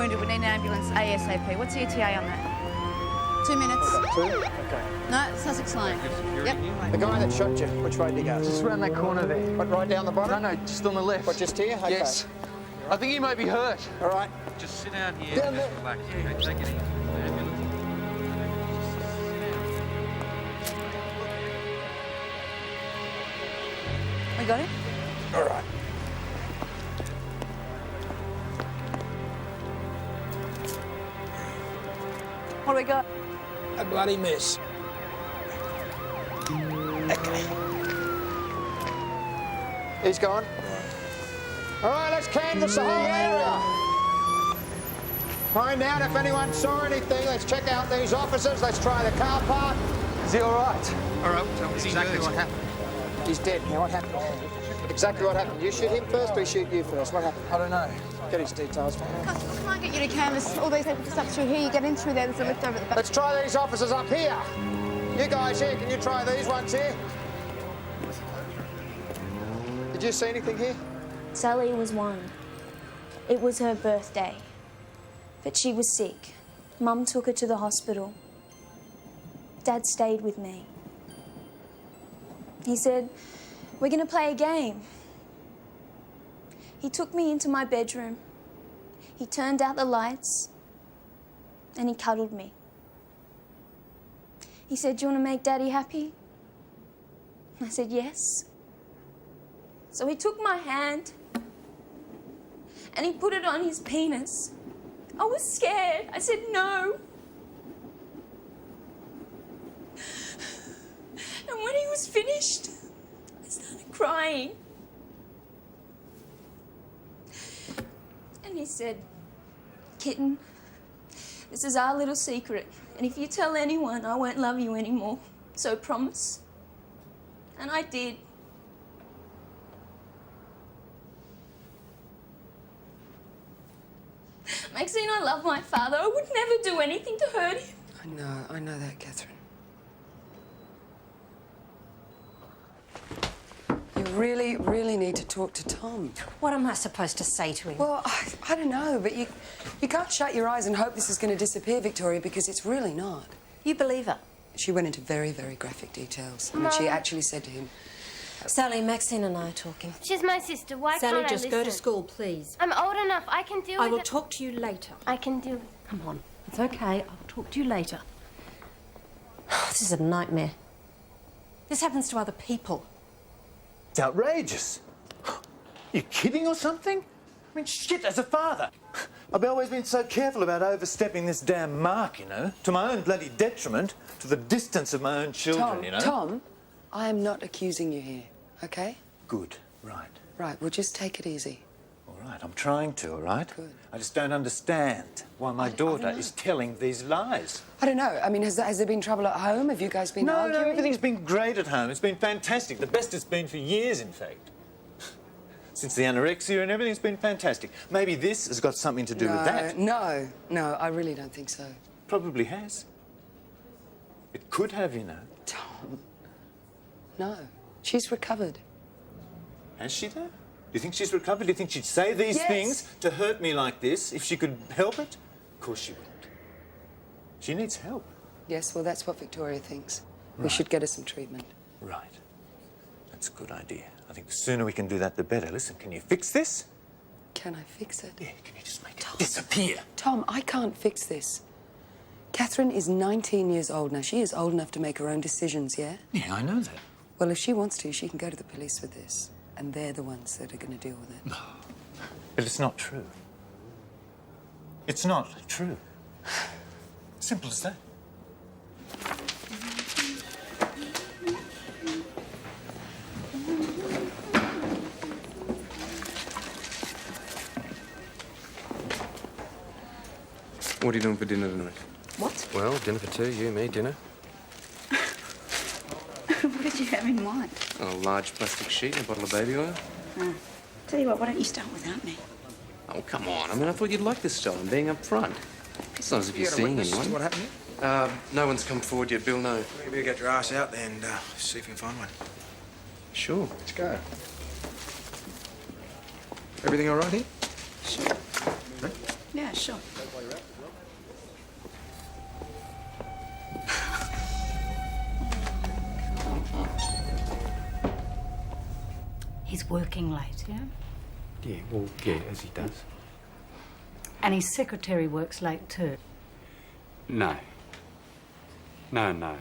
wounded. We need an ambulance ASAP. What's the ETA on that? 2 minutes. Two? Okay. No, Sussex Lane. Yep. The guy that shot you, which way did he go? Just around that corner there. What, right down the bottom? No, just on the left. What, just here? Okay. Yes. I think he might be hurt. All right. Just sit down here Down and there. relax. Okay, take it easy. Ambulance. We got it? All right. What do we got? A bloody mess. Okay. He's gone. All right, let's canvass the whole area. Find out if anyone saw anything. Let's check out these officers. Let's try the car park. Is he all right? All right, tell me exactly what happened. He's dead. Now, what happened? Exactly what happened. You shoot him first or he shoot you first? What happened? I don't know. Get his details. Constable, can I get you to canvass all these people just up through here? You get in through there, there's a lift over the back. Let's try these officers up here. You guys here, can you try these ones here? Did you see anything here? Sally was one. It was her birthday. But she was sick. Mum took her to the hospital. Dad stayed with me. He said, "We're going to play a game." He took me into my bedroom. He turned out the lights and he cuddled me. He said, "Do you want to make Daddy happy?" I said, "Yes." So he took my hand and he put it on his penis. I was scared. I said, "No." And when he was finished, I started crying. And he said, "Kitten, this is our little secret. And if you tell anyone, I won't love you anymore. So promise." And I did. Maxine, I love my father. I would never do anything to hurt him. I know that, Catherine. You really, really need to talk to Tom. What am I supposed to say to him? Well, I don't know, but you can't shut your eyes and hope this is going to disappear, Victoria, because it's really not. You believe her? She went into very, very graphic details. I mean, she actually said to him... Sally, Maxine and I are talking. She's my sister. Why Sally, can't I just listen? go to school, please. I'm old enough. I can deal I with will it. talk to you later. I can do it. Come on. It's okay. I'll talk to you later. This is a nightmare. This happens to other people. It's outrageous. You kidding or something? I mean, shit, as a father. I've always been so careful about overstepping this damn mark, you know, to my own bloody detriment, to the distance of my own children, you know. Tom, I am not accusing you here, OK? Good, right. Right, well, just take it easy. All right, I'm trying to, all right? Good. I just don't understand why my daughter is telling these lies. I don't know. I mean, has there been trouble at home? Have you guys been arguing? No, everything's been great at home. It's been fantastic. The best it's been for years, in fact. Since the anorexia and everything's been fantastic. Maybe this has got something to do with that. No, I really don't think so. Probably has. It could have, you know. Tom, no. She's recovered. Has she, though? Do you think she's recovered? Do you think she'd say these Yes. things to hurt me like this if she could help it? Of course she wouldn't. She needs help. Yes, well, that's what Victoria thinks. We Right. should get her some treatment. Right. That's a good idea. I think the sooner we can do that, the better. Listen, can you fix this? Can I fix it? Yeah, can you just make it disappear? Tom, I can't fix this. Catherine is 19 years old now. She is old enough to make her own decisions, yeah? Yeah, I know that. Well, if she wants to, she can go to the police with this. And they're the ones that are going to deal with it. But it's not true. It's not true. Simple as that. What are you doing for dinner tonight? What? Well, dinner for two, you, me, dinner. What did you have in mind? A large plastic sheet and a bottle of baby oil. Tell you what, why don't you start without me? Oh, come on. I mean, I thought you'd like this style and being up front. It's not as if you're seeing anyone. What happened here? No one's come forward yet, Bill, no. You better get your ass out there and see if you can find one. Sure. Let's go. Everything all right here? Yeah, Sure. He's working late, yeah? Yeah, well, yeah, as he does. And his secretary works late too. No. No. No,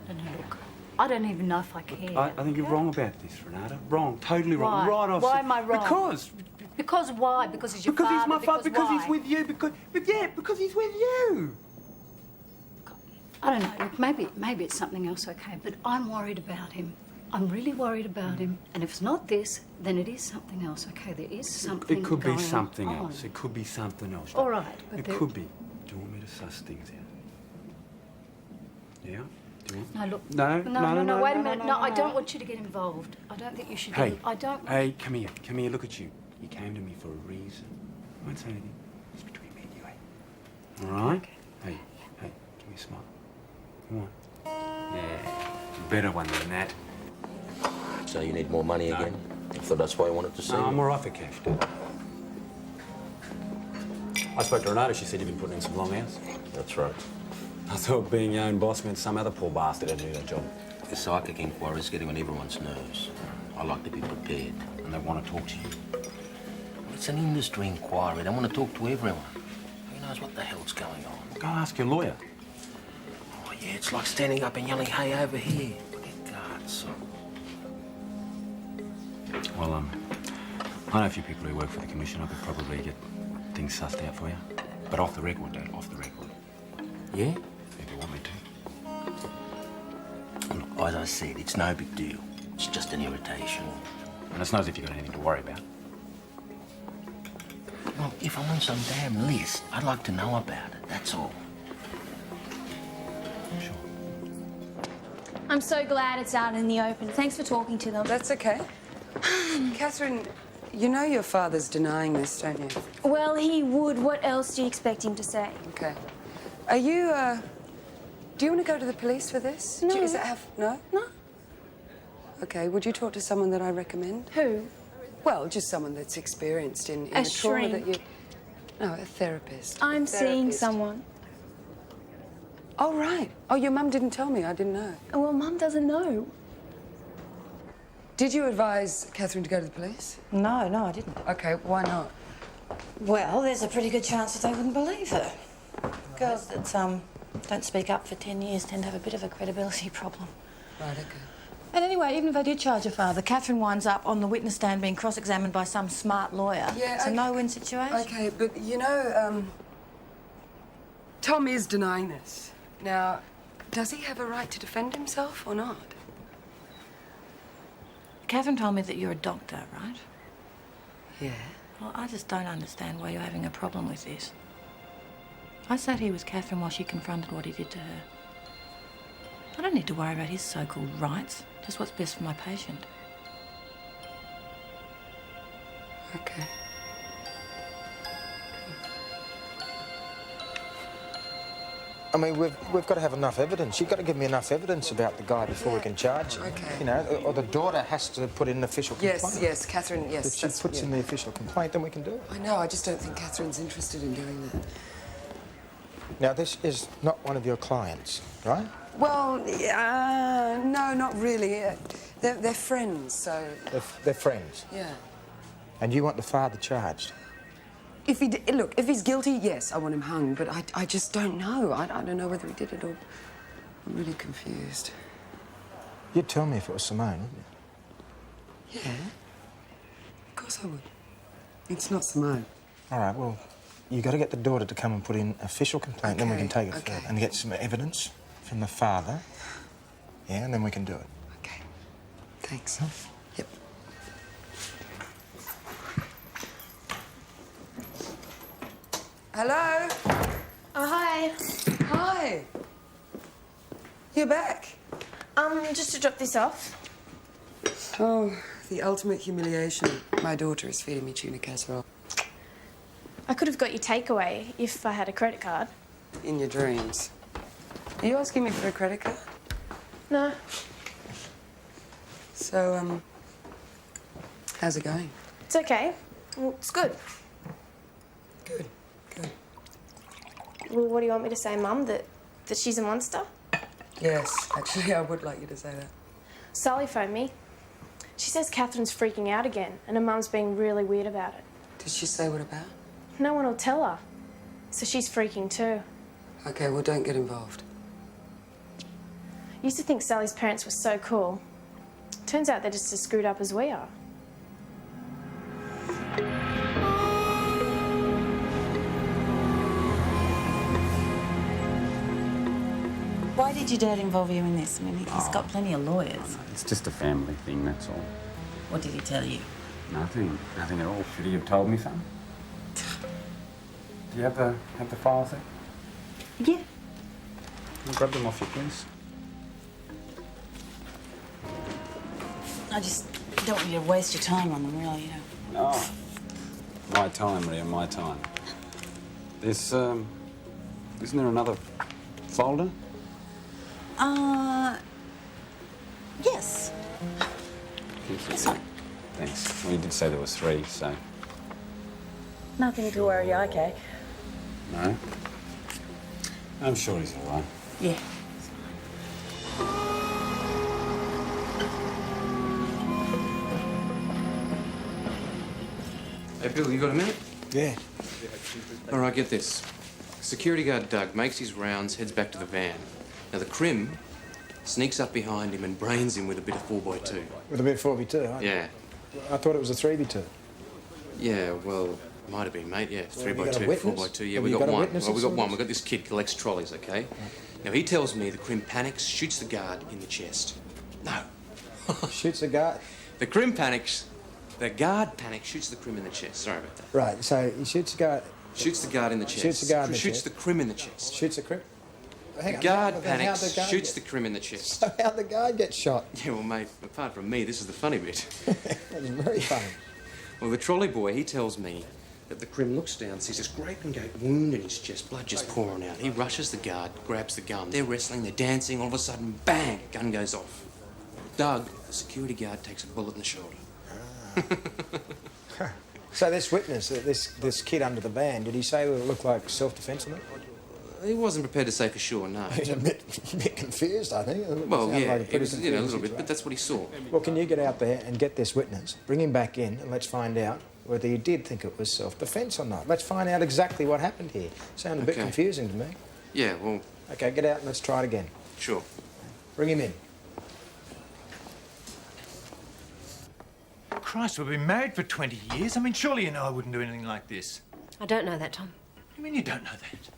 look, I don't even know if I care. I think you're wrong about this, Renata. Wrong, totally wrong. Why? Right off. Why am I wrong? Because. Because why? Because he's your Because father? he's my father. Because why? he's with you. Because he's with you. I don't know. Look, maybe it's something else, okay? But I'm worried about him. I'm really worried about him. And if it's not this, then it is something else, okay? There is something It could be going something on. else. It could be something else. All right, but it could be. Do you want me to suss things out? Yeah? Do you want? No, look. No, wait a minute. No, I don't want you to get involved. I don't think you should Hey. do. I don't. Hey, come here. Come here. Look at you. You came to me for a reason. I won't say anything. It's between me and you, eh? All right? Okay. Hey, give me a smile. Come on. Yeah. Better one than that. So you need more money again? I thought that's why I wanted to see No, you. I'm all right for cash, dude. I spoke to Renata. She said you've been putting in some long hours. That's right. I thought being your own boss meant some other poor bastard had to do that job. The psychic inquiry's getting on everyone's nerves. I like to be prepared. And they want to talk to you. It's an industry inquiry. They want to talk to everyone. Who knows what the hell's going on? Go ask your lawyer. Oh, yeah, it's like standing up and yelling, hey, over here. Get guards. Well, I know a few people who work for the commission. I could probably get things sussed out for you. But off the record, Dad, off the record. Yeah? If you want me to. Look, as I said, it's no big deal. It's just an irritation. And it's not as if you've got anything to worry about. Well, if I'm on some damn list, I'd like to know about it, that's all. Sure. I'm so glad it's out in the open. Thanks for talking to them. That's okay. Catherine, you know your father's denying this, don't you? Well, he would. What else do you expect him to say? Okay. Are you, do you want to go to the police for this? No. Does it have... No? No. Okay, would you talk to someone that I recommend? Who? Well, just someone that's experienced in A the trauma that shrink. you... No, a therapist. I'm seeing someone. Oh, right. Oh, your mum didn't tell me. I didn't know. Well, Mum doesn't know. Did you advise Catherine to go to the police? No, I didn't. Okay, why not? Well, there's a pretty good chance that they wouldn't believe her. Girls that don't speak up for 10 years tend to have a bit of a credibility problem. Right, okay. And anyway, even if they did charge her father, Catherine winds up on the witness stand being cross-examined by some smart lawyer. Yeah, it's a no-win situation. Okay, but you know, Tom is denying this. Now, does he have a right to defend himself or not? Catherine told me that you're a doctor, right? Yeah. Well, I just don't understand why you're having a problem with this. I sat here with Catherine while she confronted what he did to her. I don't need to worry about his so-called rights, just what's best for my patient. Okay. I mean, we've got to have enough evidence. You've got to give me enough evidence about the guy before we can charge him. Okay. You know, or the daughter has to put in an official complaint. Yes, Catherine, yes. If she puts in the official complaint, then we can do it. I know, I just don't think Catherine's interested in doing that. Now, this is not one of your clients, right? Well, no, not really. They're friends, so... They're friends. Yeah. And you want the father charged? If he look, if he's guilty, yes, I want him hung, but I just don't know. I don't know whether he did it or... I'm really confused. You'd tell me if it was Simone, wouldn't you? Yeah. Of course I would. It's not Simone. All right, well, you got to get the daughter to come and put in official complaint, then we can take it further and get some evidence from the father. Yeah, and then we can do it. Okay. Thanks. Yep. Hello? Oh, hi. Hi. You're back. Just to drop this off. Oh, the ultimate humiliation. My daughter is feeding me tuna casserole. I could have got you takeaway if I had a credit card. In your dreams. Are you asking me for a credit card? No. So, how's it going? It's okay. Well, it's good. Good. Well, what do you want me to say, Mum? That she's a monster? Yes, actually, I would like you to say that. Sally phoned me. She says Catherine's freaking out again, and her mum's being really weird about it. Did she say what about? No one will tell her. So she's freaking too. Okay, well, don't get involved. Used to think Sally's parents were so cool. Turns out they're just as screwed up as we are. Why did your dad involve you in this? I mean, he's got plenty of lawyers. It's just a family thing, that's all. What did he tell you? Nothing. Nothing at all. Should he have told me something? Do you have the files there? Yeah. I'll grab them off you, please. I just don't want you to waste your time on them, really, you know. Oh. My time, Ria, my time. There's, isn't there another folder? Yes. This one. Thanks. Well, you did say there was 3, so... Nothing to worry you, okay? No? I'm sure he's all right. Yeah. Hey, Bill, you got a minute? Yeah. All right, get this. Security guard Doug makes his rounds, heads back to the van. Now, the crim sneaks up behind him and brains him with a bit of 4x2. With a bit of 4x2, huh? Yeah. I thought it was a 3x2. Yeah, well, might have been, mate. Yeah, Well, 3x2, you got a witness? 4x2. Yeah, Have we you got got a one. witness Well, we of got some one. of We got this kid collects trolleys, okay? Now, he tells me the crim panics, shoots the guard in the chest. No. Shoots the guard? The crim panics. The guard panics, shoots the crim in the chest. Sorry about that. Right, so he shoots the guard... Shoots the guard in the chest. Shoots the guard in the Shoots chest. the crim in the chest. Shoots the crim? Hang The on, guard then how'd panics, the guard shoots get- the crim in the chest. So how'd the guard get shot? Yeah, well, mate, apart from me, this is the funny bit. That's very funny. Well, the trolley boy, he tells me that the crim looks down, sees this gaping wound in his chest, blood just pouring out. He rushes the guard, grabs the gun. They're wrestling, they're dancing. All of a sudden, bang, gun goes off. Doug, the security guard, takes a bullet in the shoulder. So this witness, this kid under the van, did he say it looked like self-defence or not? He wasn't prepared to say for sure, no. He's a bit confused, I think. Well, Sounded yeah, like a it pretty was, a confusing little bit, situation. but that's what he saw. Well, can you get out there and get this witness, bring him back in, and let's find out whether he did think it was self-defence or not. Let's find out exactly what happened here. Sounded a bit Okay. confusing to me. Yeah, well... OK, get out and let's try it again. Sure. Bring him in. Christ, we've been married for 20 years. I mean, surely you know I wouldn't do anything like this. I don't know that, Tom. What do you mean you don't know that?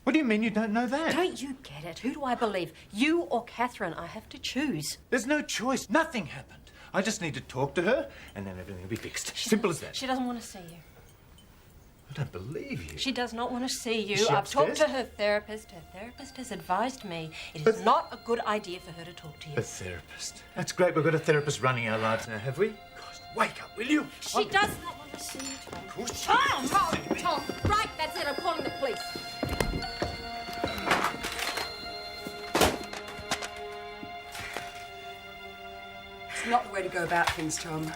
What do you mean you don't know that? Don't you get it? Who do I believe? You or Catherine? I have to choose. There's no choice. Nothing happened. I just need to talk to her, and then everything will be fixed. Simple as that. She doesn't want to see you. I don't believe you. She does not want to see you. Is she I've talked to upstairs? her therapist. Her therapist has advised me it is not a good idea for her to talk to you. A therapist. That's great. We've got a therapist running our lives now, have we? Gosh, wake up, will you? She does not want to see you, Tom. Of course she Tom! does. Tom! Right, that's it. I'm calling the police. It's not the way to go about things, Tom.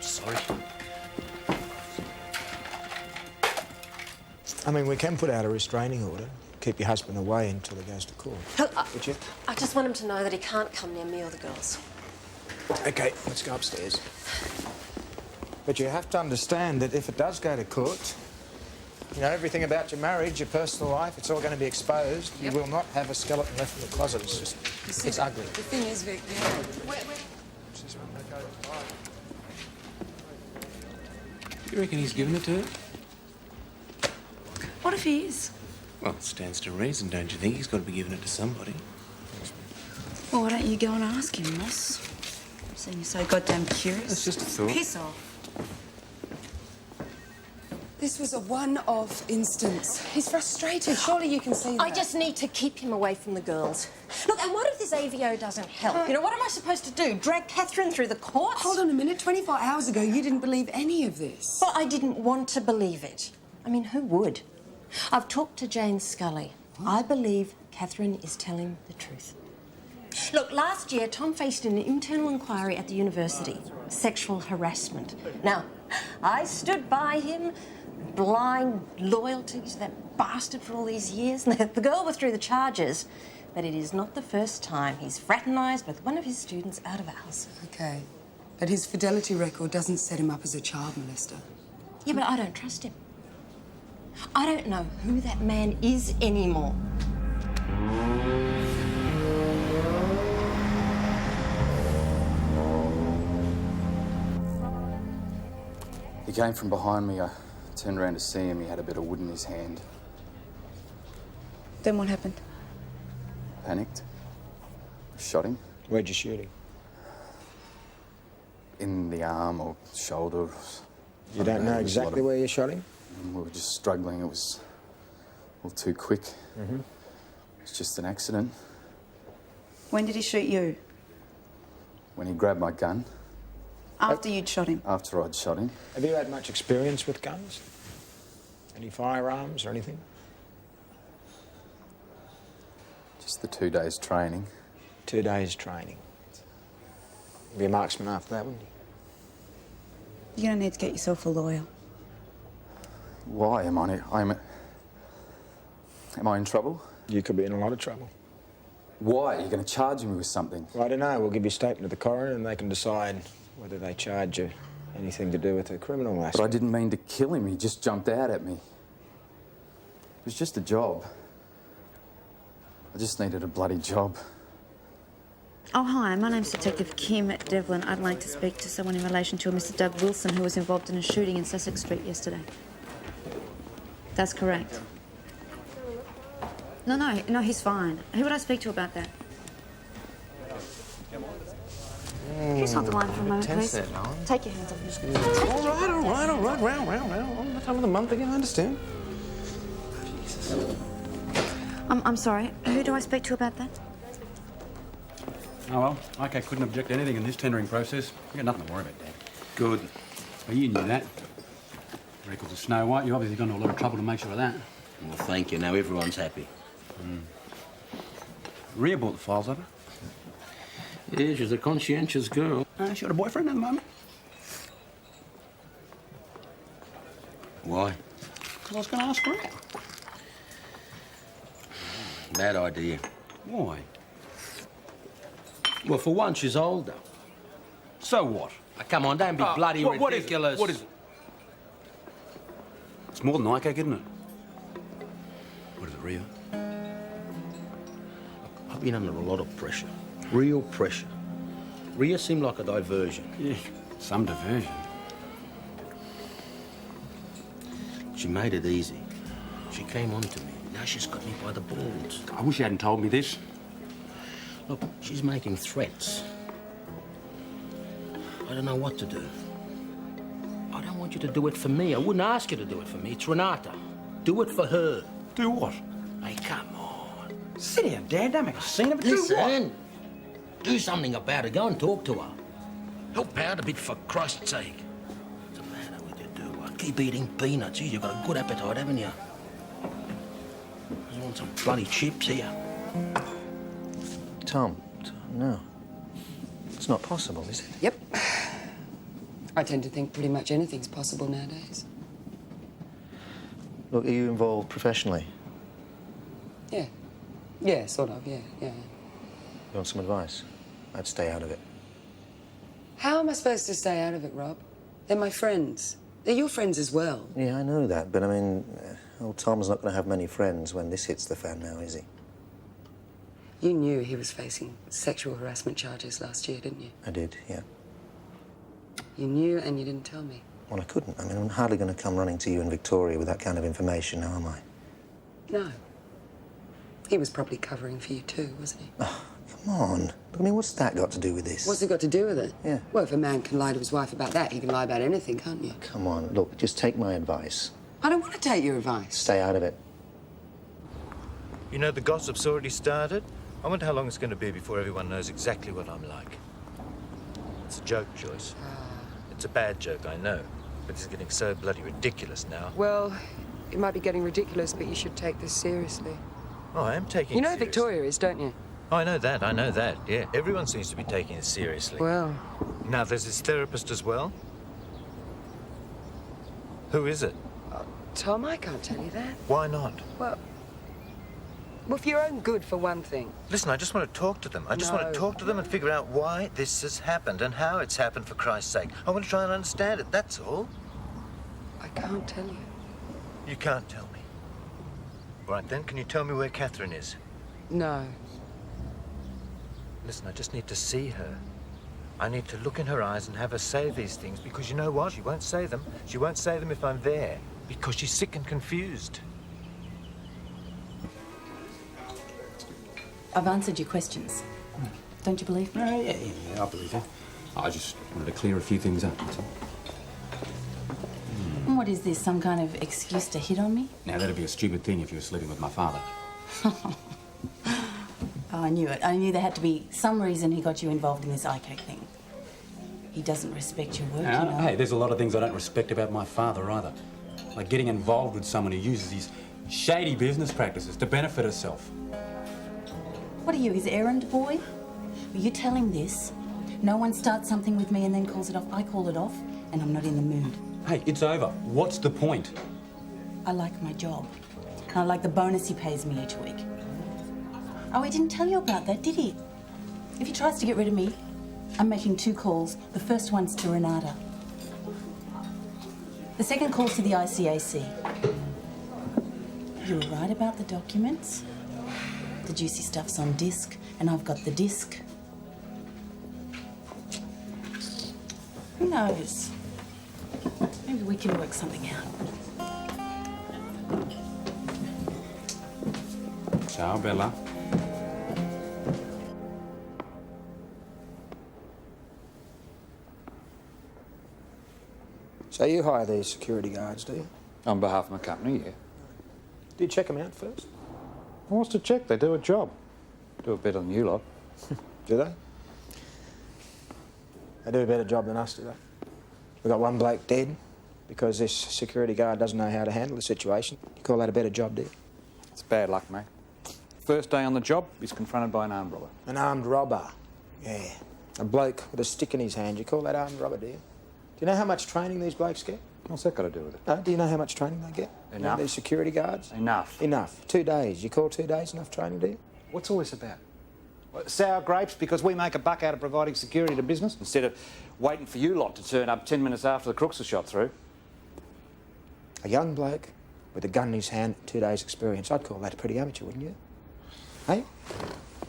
Sorry. I mean, we can put out a restraining order, keep your husband away until he goes to court. Would you? I just want him to know that he can't come near me or the girls. OK, let's go upstairs. But you have to understand that if it does go to court, you know, everything about your marriage, your personal life, it's all going to be exposed. Yep. You will not have a skeleton left in the closet. It's just, it's ugly. The thing is, Vic, You reckon he's given it to her? What if he is? Well, it stands to reason, don't you think? He's got to be giving it to somebody. Well, why don't you go and ask him, Ross? Seeing you're so goddamn curious. That's just a thought. Piss off. this was a one-off instance. He's frustrated. Surely you can see that. I just need to keep him away from the girls. Look, and what if this AVO doesn't help? You know, what am I supposed to do? Drag Catherine through the courts? Hold on a minute. 24 hours ago, you didn't believe any of this. Well, I didn't want to believe it. I mean, who would? I've talked to Jane Scully. I believe Catherine is telling the truth. Look, last year, Tom faced an internal inquiry at the university. Sexual harassment. Now, I stood by him, blind loyalty to that bastard for all these years. The girl withdrew the charges, but it is not the first time he's fraternised with one of his students out of hours. Okay, but his fidelity record doesn't set him up as a child molester. Yeah, but I don't trust him. I don't know who that man is anymore. He came from behind me. I turned around to see him. He had a bit of wood in his hand. Then what happened? Panicked. Shot him. Where'd you shoot him? In the arm or shoulder. You don't know exactly where you shot him? We were just struggling. It was all too quick. Mm-hmm. It's just an accident. When did he shoot you? When he grabbed my gun. After you'd shot him? After I'd shot him. Have you had much experience with guns? Any firearms or anything? Just the 2 days training. 2 days training. Be a marksman after that, wouldn't you? You're going to need to get yourself a lawyer. Why am I in trouble? You could be in a lot of trouble. Why? You're going to charge me with something? Well, I don't know. We'll give you a statement to the coroner and they can decide whether they charge you anything to do with the criminal aspect. But I didn't mean to kill him. He just jumped out at me. It was just a job. I just needed a bloody job. Oh, hi. My name's Detective Kim Devlin. I'd like to speak to someone in relation to a Mr. Doug Wilson who was involved in a shooting in Sussex Street yesterday. That's correct. No, he's fine. Who would I speak to about that? Just hold the line for a moment, please. Take your hands off me. All right. Well, on the time of the month again, I understand. Jesus. I'm sorry. Who do I speak to about that? Oh, well, OK couldn't object to anything in this tendering process. You got nothing to worry about, Dad. Good. Well, you knew that. Records of Snow White. You obviously gone to a lot of trouble to make sure of that. Well, thank you. Now everyone's happy. Rhea bought the files of her. Yeah, she's a conscientious girl. She got a boyfriend at the moment. Why? I was going to ask her out. Bad idea. Why? Well, for one, she's older. So what? Oh, come on, don't be bloody ridiculous. What is it? It's more than ICAC, isn't it? What is it, Rhea? I've been under a lot of pressure. Real pressure. Rhea seemed like a diversion. Yeah, some diversion. She made it easy. She came on to me. Now she's got me by the balls. I wish you hadn't told me this. Look, she's making threats. I don't know what to do. I don't want you to do it for me. I wouldn't ask you to do it for me. It's Renata. Do it for her. Do what? Hey, come on. Sit down, Dad. Don't make a scene of it. Listen. Do what? Do something about it. Go and talk to her. Help out a bit, for Christ's sake. What's the matter with you, do? Keep eating peanuts. You've got a good appetite, haven't you? You want some bloody chips here? Tom, no. It's not possible, is it? Yep. I tend to think pretty much anything's possible nowadays. Look, are you involved professionally? Yeah. Yeah, sort of, yeah. You want some advice? I'd stay out of it. How am I supposed to stay out of it, Rob? They're my friends. They're your friends as well. Yeah, I know that, but I mean, old Tom's not going to have many friends when this hits the fan now, is he? You knew he was facing sexual harassment charges last year, didn't you? I did, yeah. You knew and you didn't tell me. Well, I couldn't. I mean, I'm hardly going to come running to you in Victoria with that kind of information, now am I? No. He was probably covering for you too, wasn't he? Oh, come on. I mean, what's that got to do with this? What's it got to do with it? Yeah. Well, if a man can lie to his wife about that, he can lie about anything, can't you? Come on, look, just take my advice. I don't want to take your advice. Stay out of it. You know, the gossip's already started. I wonder how long it's going to be before everyone knows exactly what I'm like. It's a joke, Joyce. It's a bad joke, I know. But it's getting so bloody ridiculous now. Well, it might be getting ridiculous, but you should take this seriously. Oh, I am taking it You know seriously. Victoria is, don't you? Oh, I know that, yeah. Everyone seems to be taking it seriously. Well... Now, there's this therapist as well. Who is it? Tom, I can't tell you that. Why not? Well, for your own good, for one thing. Listen, I just want to talk to them. I just want to talk to them and figure out why this has happened and how it's happened, for Christ's sake. I want to try and understand it, that's all. I can't tell you. You can't tell me. Right then, can you tell me where Catherine is? No. Listen, I just need to see her. I need to look in her eyes and have her say these things, because you know what? She won't say them. She won't say them if I'm there, because she's sick and confused. I've answered your questions. Don't you believe me? Yeah, I believe you. I just wanted to clear a few things up, that's all. And what is this, some kind of excuse to hit on me? Now, that'd be a stupid thing if you were sleeping with my father. Oh, I knew it. I knew there had to be some reason he got you involved in this ICAC thing. He doesn't respect your work, Now, you know. hey, there's a lot of things I don't respect about my father either. Like getting involved with someone who uses his shady business practices to benefit herself. What are you, his errand boy? Well, you tell him this. No one starts something with me and then calls it off. I call it off, and I'm not in the mood. Hey, it's over. What's the point? I like my job. And I like the bonus he pays me each week. Oh, he didn't tell you about that, did he? If he tries to get rid of me, I'm making 2 calls. The first one's to Renata. The second call's to the ICAC. You were right about the documents. The juicy stuff's on disc, and I've got the disc. Who knows? Maybe we can work something out. Ciao, Bella. So you hire these security guards, do you? On behalf of my company, yeah. Do you check them out first? What's to check? They do a job. Do a better than you lot. Do they? They do a better job than us, do they? We've got one bloke dead because this security guard doesn't know how to handle the situation. You call that a better job, do you? It's bad luck, mate. First day on the job, he's confronted by an armed robber. An armed robber? Yeah. A bloke with a stick in his hand. You call that armed robber, do you? Do you know how much training these blokes get? What's that got to do with it? No, do you know how much training they get? Enough. You know, these security guards? Enough. Enough. 2 days. You call 2 days enough training, do you? What's all this about? What, sour grapes because we make a buck out of providing security to business instead of waiting for you lot to turn up 10 minutes after the crooks are shot through? A young bloke with a gun in his hand, 2 days' experience. I'd call that pretty amateur, wouldn't you? Hey?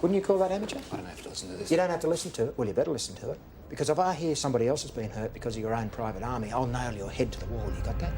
Wouldn't you call that amateur? I don't have to listen to this. You don't have to listen to it. Well, you better listen to it. Because if I hear somebody else has been hurt because of your own private army, I'll nail your head to the wall. You got that?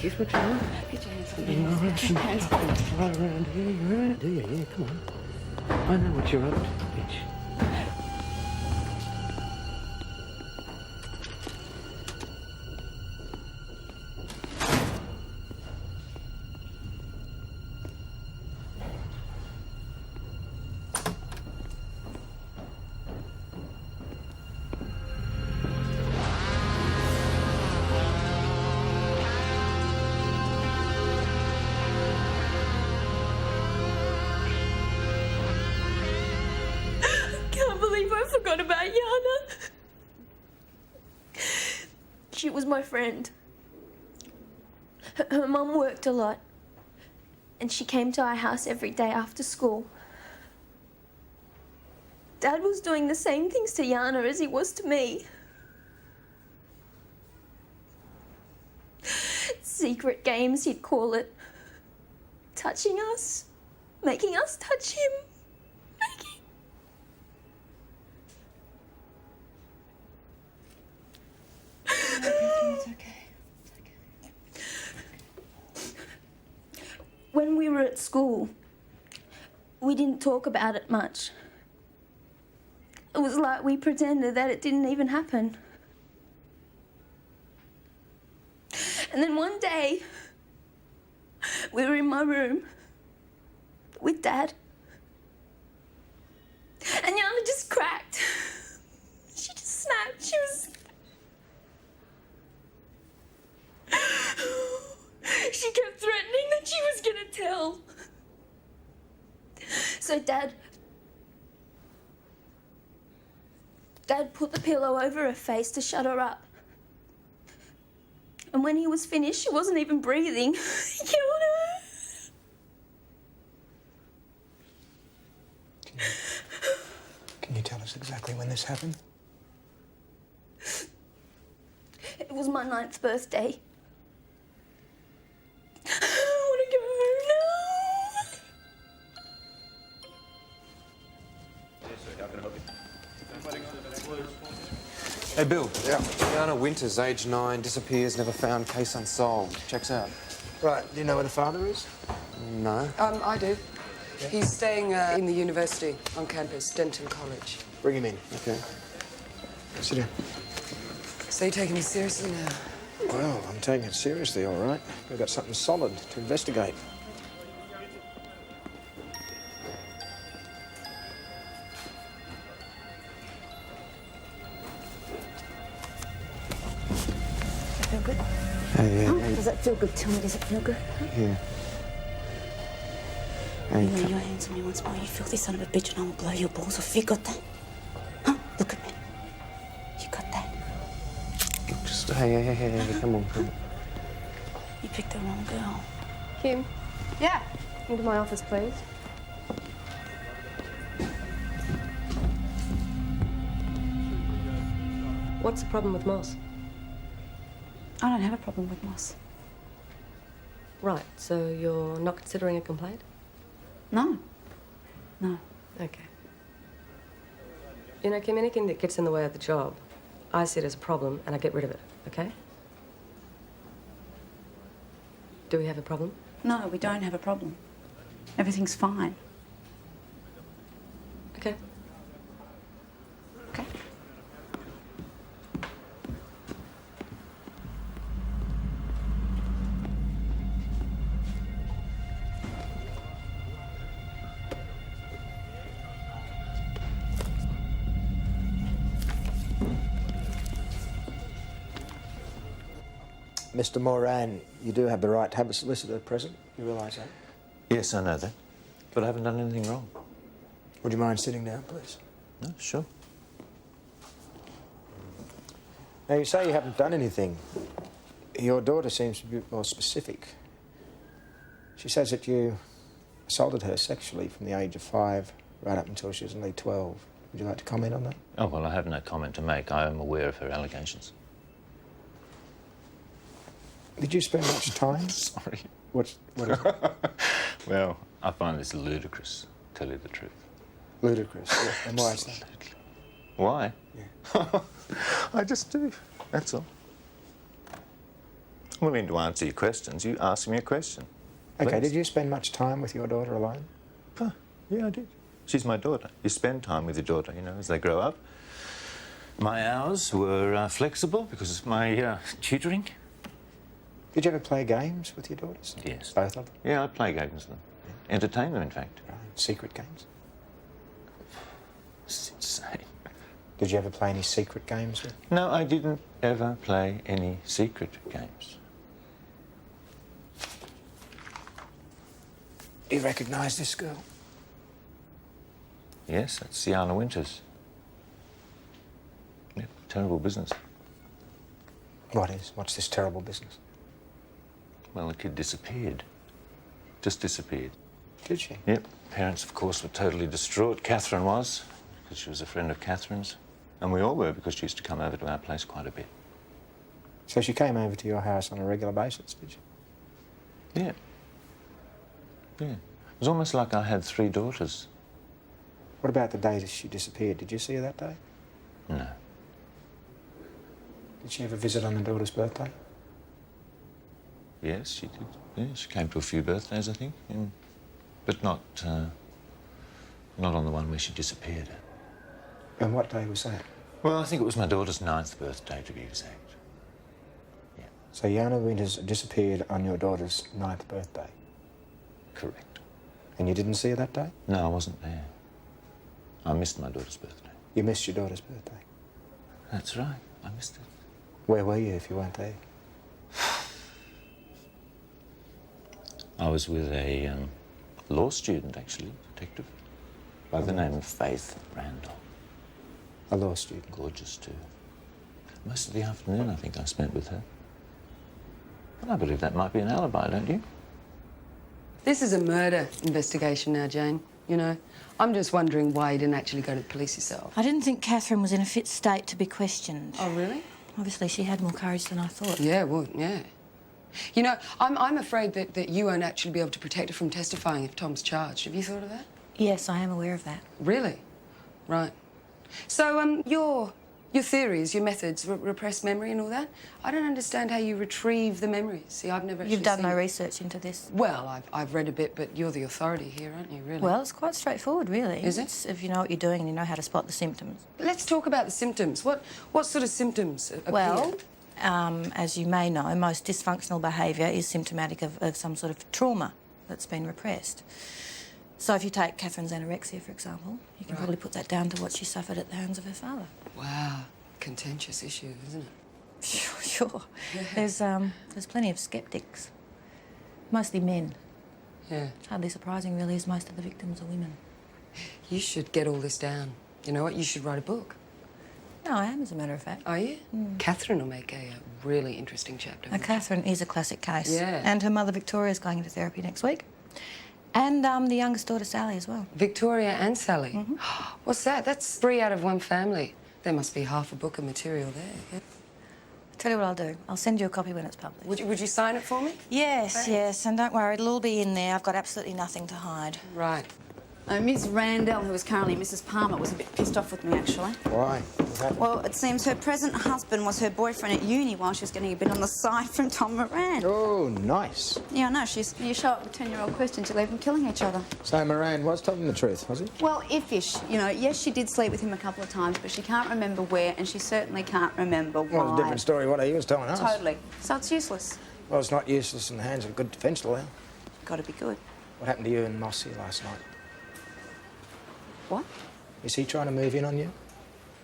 Here's what you want. Get your hands up. Hands up. Right around here. You're in it, do you? Yeah, come on. I know what you're up to, bitch. I forgot about Yana. She was my friend. Her mum worked a lot, and she came to our house every day after school. Dad was doing the same things to Yana as he was to me. Secret games, he'd call it. Touching us, making us touch him. It's okay. When we were at school, we didn't talk about it much. It was like we pretended that it didn't even happen. And then one day, we were in my room with Dad. And Yana just cracked. She just snapped. She was... She kept threatening that she was gonna tell. So Dad put the pillow over her face to shut her up. And when he was finished, she wasn't even breathing. He killed her. Can you tell us exactly when this happened? It was my 9th birthday. I want to go home now. Hey, Bill. Yeah. Diana Winters, age 9, disappears, never found, case unsolved. Checks out. Right, do you know where the father is? No. I do. He's staying in the university on campus, Denton College. Bring him in. Okay. Sit down. So you're taking this seriously now? Well, I'm taking it seriously, all right. We've got something solid to investigate. Feel good? Hey, Huh? Does that feel good? Tell me, does it feel good? Huh? Yeah. You lay your hands on me once more, you filthy son of a bitch, and I will blow your balls off. You got that? Huh? Look at me. You got that? Just, hey, come on. You picked the wrong girl. Kim? Yeah? Into my office, please. What's the problem with Moss? I don't have a problem with Moss. Right, so you're not considering a complaint? No. No. Okay. You know, Kim, anything that gets in the way of the job, I see it as a problem and I get rid of it, okay? Do we have a problem? No, we don't have a problem. Everything's fine. Okay. Okay. Mr. Moran, you do have the right to have a solicitor present. You realise that? Yes, I know that. But I haven't done anything wrong. Would you mind sitting down, please? No, sure. Now, you say you haven't done anything. Your daughter seems to be more specific. She says that you assaulted her sexually from the age of 5 right up until she was only 12. Would you like to comment on that? Oh, well, I have no comment to make. I am aware of her allegations. Did you spend much time? Sorry. What is it? Well, I find this ludicrous, to tell you the truth. Ludicrous? Yeah. And why is that? Why? Yeah. I just do. That's all. I'm willing to answer your questions. You ask me a question. Okay, Please. did you spend much time with your daughter alone? Yeah, I did. She's my daughter. You spend time with your daughter, you know, as they grow up. My hours were flexible because of my tutoring. Did you ever play games with your daughters? Yes. Both of them? Yeah, I play games with them. Entertain them, in fact. Right. Secret games? It's insane. Did you ever play any secret games with? No, I didn't ever play any secret games. Do you recognise this girl? Yes, that's Diana Winters. Yeah, terrible business. What is? What's this terrible business? Well, the kid disappeared. Just disappeared. Did she? Yep. Parents, of course, were totally distraught. Catherine was, because she was a friend of Catherine's. And we all were, because she used to come over to our place quite a bit. So she came over to your house on a regular basis, did she? Yeah. Yeah. It was almost like I had 3 daughters. What about the day that she disappeared? Did you see her that day? No. Did she ever visit on the daughter's birthday? Yes, she did. Yeah, she came to a few birthdays, I think. But not on the one where she disappeared. And what day was that? Well, I think it was my daughter's 9th birthday, to be exact. Yeah. So Yana Winters disappeared on your daughter's 9th birthday? Correct. And you didn't see her that day? No, I wasn't there. I missed my daughter's birthday. You missed your daughter's birthday? That's right. I missed it. Where were you if you weren't there? I was with a law student, actually, detective, by the name of Faith Randall. A law student? Gorgeous, too. Most of the afternoon, I think, I spent with her. Well, I believe that might be an alibi, don't you? This is a murder investigation now, Jane. You know, I'm just wondering why you didn't actually go to the police yourself. I didn't think Catherine was in a fit state to be questioned. Oh, really? Obviously, she had more courage than I thought. Yeah, well, yeah. You know, I'm afraid that you won't actually be able to protect her from testifying if Tom's charged. Have you thought of that? Yes, I am aware of that. Really? Right. So, your theories, your methods, repressed memory and all that, I don't understand how you retrieve the memories. See, I've never actually You've done seen no it. research into this? Well, I've read a bit, but you're the authority here, aren't you, really? Well, it's quite straightforward, really. Is it? It's if you know what you're doing and you know how to spot the symptoms. Let's talk about the symptoms. What sort of symptoms appear? Well, as you may know, most dysfunctional behaviour is symptomatic of some sort of trauma that's been repressed. So if you take Catherine's anorexia, for example, you can probably put that down to what she suffered at the hands of her father. Wow. Contentious issue, isn't it? Sure. There's plenty of sceptics. Mostly men. Yeah. It's hardly surprising, really, as most of the victims are women. You should get all this down. You know what? You should write a book. No, I am, as a matter of fact. Are you? Catherine will make a really interesting chapter. Now, Catherine is a classic case. Yeah. And her mother, Victoria's going into therapy next week. And the youngest daughter, Sally, as well. Victoria and Sally? What's that? That's 3 out of 1 family. There must be half a book of material there. Yeah. I'll tell you what I'll do. I'll send you a copy when it's published. Would you sign it for me? Yes, Thanks. yes. And don't worry, it'll all be in there. I've got absolutely nothing to hide. Right. Miss Randall, who is currently Mrs. Palmer, was a bit pissed off with me, actually. Why? What happened? Well, it seems her present husband was her boyfriend at uni while she was getting a bit on the side from Tom Moran. Oh, nice. Yeah, I know. You show up with 10-year-old questions, you leave them killing each other. So Moran was telling the truth, was he? Well, if-ish. You know, yes, she did sleep with him a couple of times, but she can't remember where, and she certainly can't remember why. Well, it's a different story what he was telling us. Totally. So it's useless. Well, it's not useless in the hands of a good defence lawyer. Got to be good. What happened to you and Mossy last night? What? Is he trying to move in on you?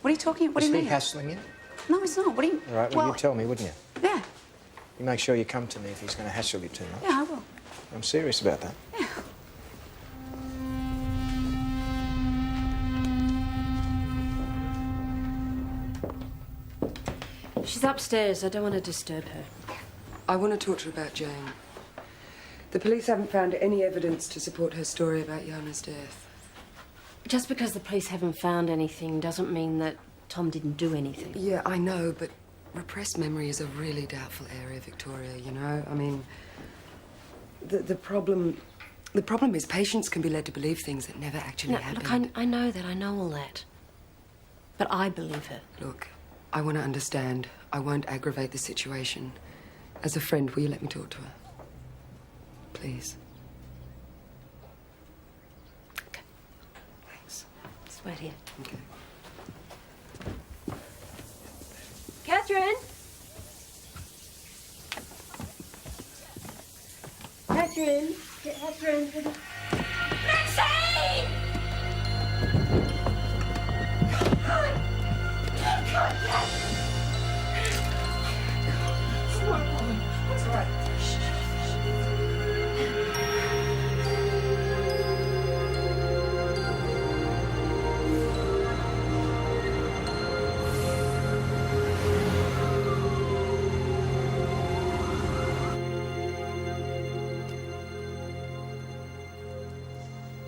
What are you talking about? What do you mean? Is he hassling you? No, he's not. What do you... All right, well, you tell me, wouldn't you? Yeah. You make sure you come to me if he's going to hassle you too much. Yeah, I will. I'm serious about that. Yeah. She's upstairs. I don't want to disturb her. I want to talk to her about Jane. The police haven't found any evidence to support her story about Yana's death. Just because the police haven't found anything doesn't mean that Tom didn't do anything. Yeah, I know, but repressed memory is a really doubtful area, Victoria, you know? I mean, the problem is patients can be led to believe things that never actually happened. Look, I know that. I know all that. But I believe her. Look, I want to understand. I won't aggravate the situation. As a friend, will you let me talk to her? Please. Okay. Thanks. Just wait here. Okay. Catherine! Catherine! Catherine! Maxine! What's all right?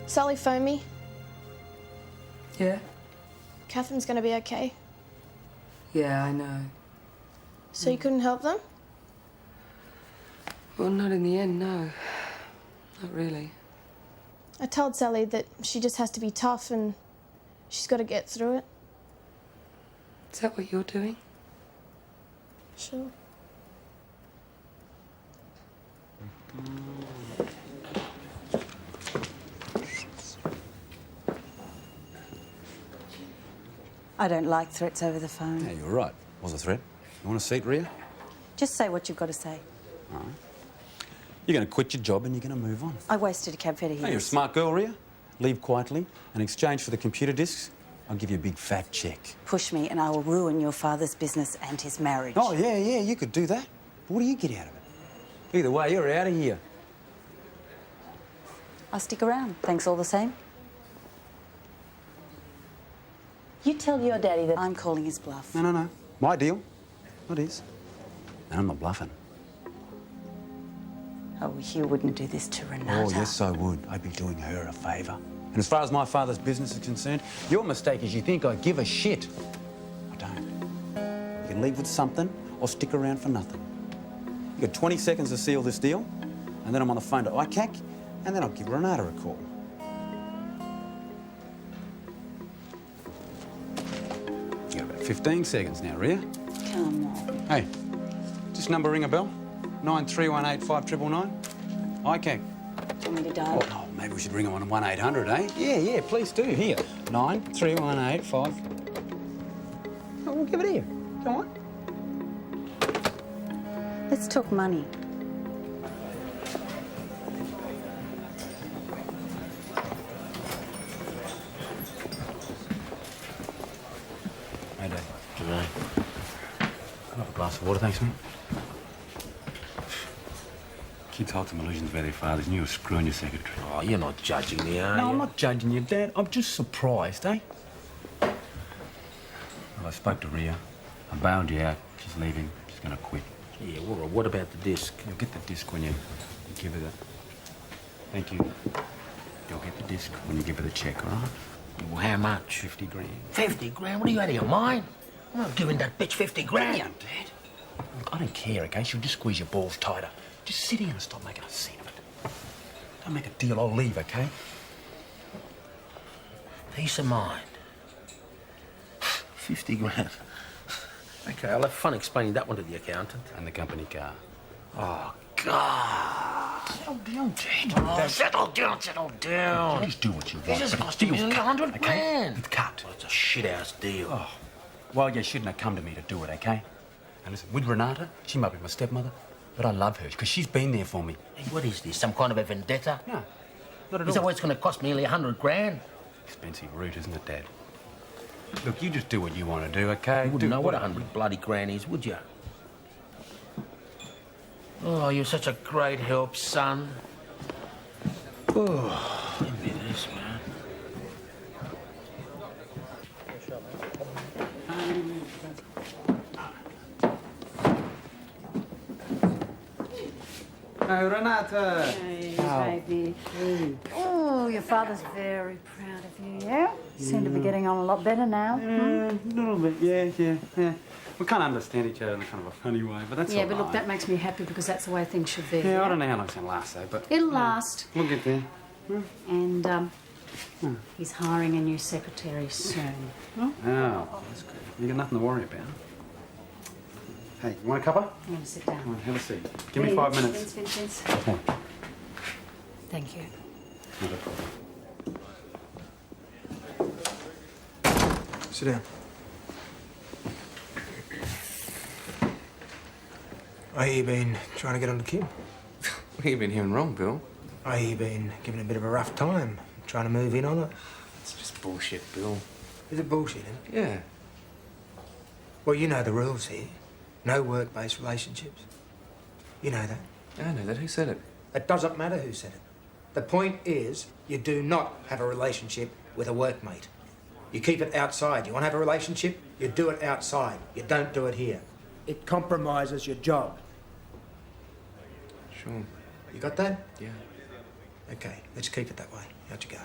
Sally phoned me. Yeah? Catherine's going to be okay. Yeah, I know. So you couldn't help them? Well, not in the end, no. Not really. I told Sally that she just has to be tough and she's got to get through it. Is that what you're doing? Sure. I don't like threats over the phone. Yeah, you're right. Was a threat. You want a seat, Rhea? Just say what you've got to say. All right. You're going to quit your job and you're going to move on. I wasted a cab fare to here. Hey, you're a smart girl, Rhea. Leave quietly. In exchange for the computer discs, I'll give you a big fat check. Push me and I will ruin your father's business and his marriage. Oh, yeah, you could do that. But what do you get out of it? Either way, you're out of here. I'll stick around. Thanks all the same. You tell your daddy that I'm calling his bluff. No. My deal. Not his. And I'm not bluffing. Oh, you wouldn't do this to Renata. Oh, yes, I would. I'd be doing her a favour. And as far as my father's business is concerned, your mistake is you think I give a shit. I don't. You can leave with something or stick around for nothing. You got 20 seconds to seal this deal, and then I'm on the phone to ICAC, and then I'll give Renata a call. You got about 15 seconds now, Rhea. Come on. Hey, does this number ring a bell? 93185999? ICAC. Want me to dial? Oh, maybe we should ring them on 1800, eh? Yeah, please do. Here, 93185. Oh, we'll give it here. Go on. Let's talk money. Hey, Dad. G'day. Another glass of water, thanks, mate. Kids hold some illusions about their fathers, and you were screwing your secretary. Oh, you're not judging me, are you? No, I'm not judging you, Dad. I'm just surprised, eh? Well, I spoke to Rhea. I bailed you out. She's leaving. She's going to quit. Yeah, well, what about the disc? You'll get the disc when you give her the... Thank you. You'll get the disc when you give her the cheque, all right? Well, how much? 50 grand. 50 grand? What are you out of your mind? I'm not giving that bitch 50 grand. Damn, Dad. Look, I don't care, OK? She'll just squeeze your balls tighter. Just sit here and stop making a scene of it. Don't make a deal, I'll leave, OK? Peace of mind. 50 grand. OK, I'll have fun explaining that one to the accountant. And the company car. Oh, God. Settle down, Dad. Oh, settle down. Just do what you want. This is costing me 100 okay? grand. It's cut. Well, it's a shit-house deal. Oh, well, you shouldn't have come to me to do it, OK? And listen, with Renata, she might be my stepmother, but I love her because she's been there for me. Hey, what is this? Some kind of a vendetta? No, not at Is that all. why it's going to cost me nearly 100 grand? Expensive route, isn't it, Dad? Look, you just do what you want to do, OK? You wouldn't know what 100 bloody grand is, would you? Oh, you're such a great help, son. Oh, give me this, man. Oh, Renata. Hey, baby. Oh, your father's very proud of you, yeah? Seem to be getting on a lot better now. A little bit, yeah. We can't understand each other in a kind of a funny way, but that's Yeah, all but look, right. that makes me happy because that's the way things should be. Yeah, I don't know how long it's going to last, though, but... It'll last. We'll get there. And he's hiring a new secretary soon. Oh, that's good. You got nothing to worry about. Hey, you want a cuppa? I'm going to sit down. Come on, have a seat. Give me 5 minutes. Vince. Okay. Thank you. Not a problem. Sit down. I hear you've been trying to get on to Kim. What have you been hearing wrong, Bill? I hear you've been giving a bit of a rough time, trying to move in on it. It's just bullshit, Bill. Is it bullshit, isn't it? Yeah. Well, you know the rules here. No work-based relationships. You know that. I know that. Who said it? It doesn't matter who said it. The point is, you do not have a relationship with a workmate. You keep it outside. You want to have a relationship? You do it outside. You don't do it here. It compromises your job. Sure. You got that? Yeah. Okay, let's keep it that way. Out you go.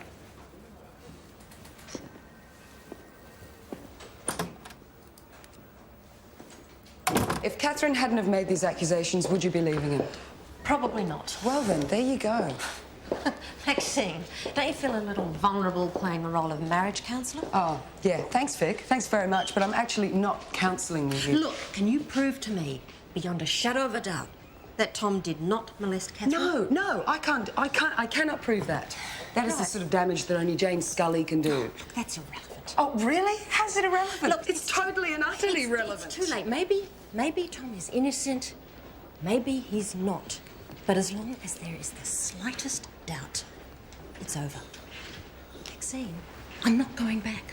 If Catherine hadn't have made these accusations, would you be leaving him? Probably not. Well then, there you go. Maxine, don't you feel a little vulnerable playing the role of marriage counsellor? Oh, yeah. Thanks, Vic. Thanks very much, but I'm actually not counselling you. Look, can you prove to me, beyond a shadow of a doubt, that Tom did not molest Catherine? No, I cannot prove that. That is the sort of damage that only Jane Scully can do. That's irrelevant. Oh, really? How's it irrelevant? Look, it's totally and utterly irrelevant. It's too late. Maybe Maybe Tom is innocent, maybe he's not. But as long as there is the slightest doubt, it's over. Maxine, I'm not going back.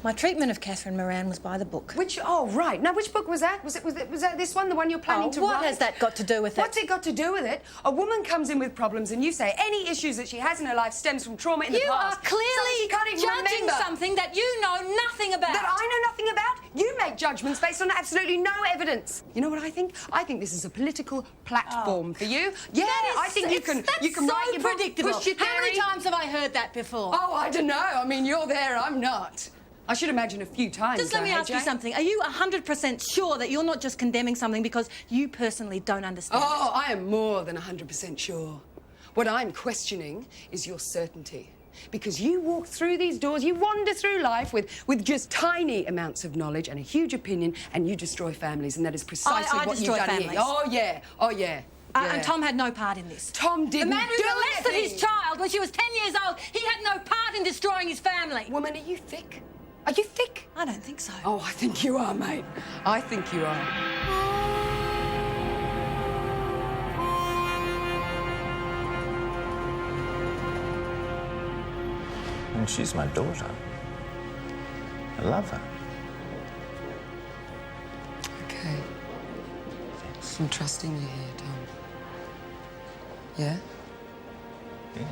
My treatment of Catherine Moran was by the book. Which, oh, right. Now, which book was that? Was that this one, the one you're planning to write? What has that got to do with it? What's it got to do with it? A woman comes in with problems and you say any issues that she has in her life stems from trauma in the past. You are So clearly she can't even judging remember. something that you know nothing about. That I know nothing about? You make judgments based on absolutely no evidence. You know what I think? I think this is a political platform for you. Yeah, I think you can so write your book, predictable. push your How many theory. times have I heard that before? Oh, I don't know. I mean, you're there, I'm not. I should imagine a few times. Just let me though, ask you Jane. something. Are you 100% sure that you're not just condemning something because you personally don't understand Oh, I am more than 100% sure. What I'm questioning is your certainty. Because you walk through these doors, you wander through life with just tiny amounts of knowledge and a huge opinion, and you destroy families, and that is precisely I what you've destroy done families. here. Oh, yeah. Oh, yeah. And Tom had no part in this. Tom didn't The man who do molested his anything. child when she was 10 years old, he had no part in destroying his family. Woman, are you thick? Are you thick? I don't think so. Oh, I think you are, mate. I think you are. And she's my daughter. I love her. Okay. I'm trusting you here, Tom. Yeah? Yeah.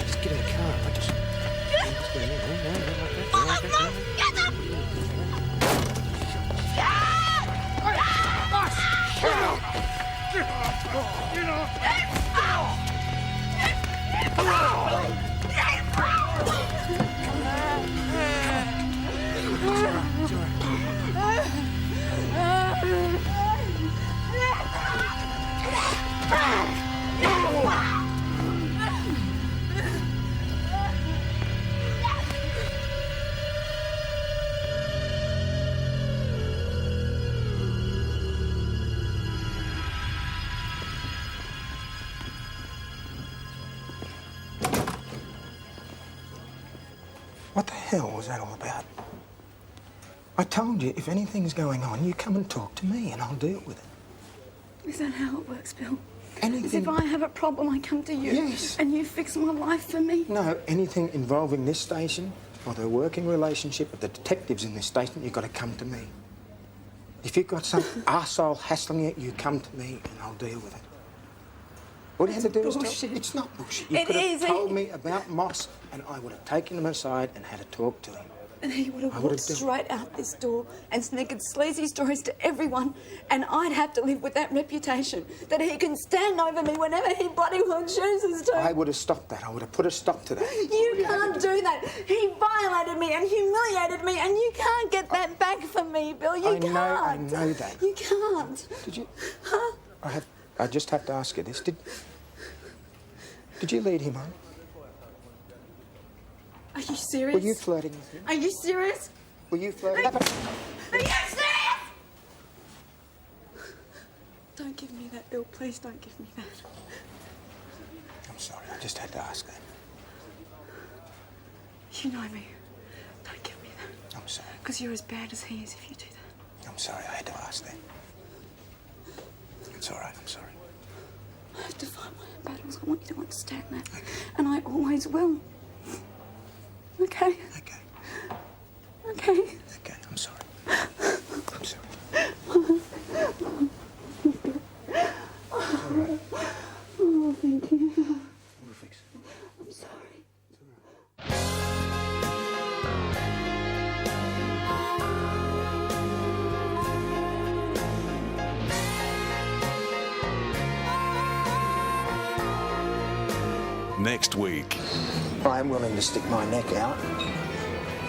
Just get in the car. I just... What the hell was that all about? I told you, if anything's going on, you come and talk to me and I'll deal with it. Is that how it works, Bill? Anything... As if I have a problem, I come to you. Yes. And you fix my life for me. No, anything involving this station or the working relationship with the detectives in this station, you've got to come to me. If you've got some arsehole hassling you, you come to me and I'll deal with it. All you had to do was bullshit. tell... It's not bullshit. You It could have is. told me about Moss and I would have taken him aside and had a talk to him. And he would I have would walked have done- straight out this door and snickered sleazy stories to everyone, and I'd have to live with that reputation that he can stand over me whenever he bloody well chooses to. I would have stopped that. I would have put a stop to that. You can't do that. He violated me and humiliated me, and you can't get that back from me, Bill. You can't. I know that. You can't. Did you... Huh? I just have to ask you this. Did you lead him on? Are you serious? Were you flirting with him? Are you serious? Were you flirting? Are you serious? Don't give me that, Bill. Please don't give me that. I'm sorry. I just had to ask that. You know me. Don't give me that. I'm sorry. Because you're as bad as he is if you do that. I'm sorry. I had to ask that. It's all right. I'm sorry. I have to fight my own battles. I want you to understand that. Okay. And I always will. Okay? Okay. Okay. Okay. I'm sorry. I'm sorry. Oh, thank you. We'll fix it. I'm sorry. next week. I am willing to stick my neck out,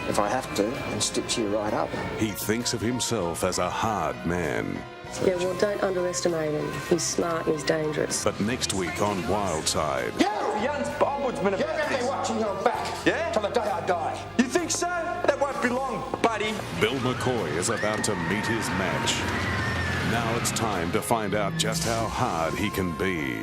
if I have to, and stitch you right up. He thinks of himself as a hard man. Yeah, well, don't underestimate him. He's smart and he's dangerous. But next week on Wildside... Young's ombudsman of... You're going to be watching your back. Yeah? Till the day I die. You think so? That won't be long, buddy. Bill McCoy is about to meet his match. Now it's time to find out just how hard he can be.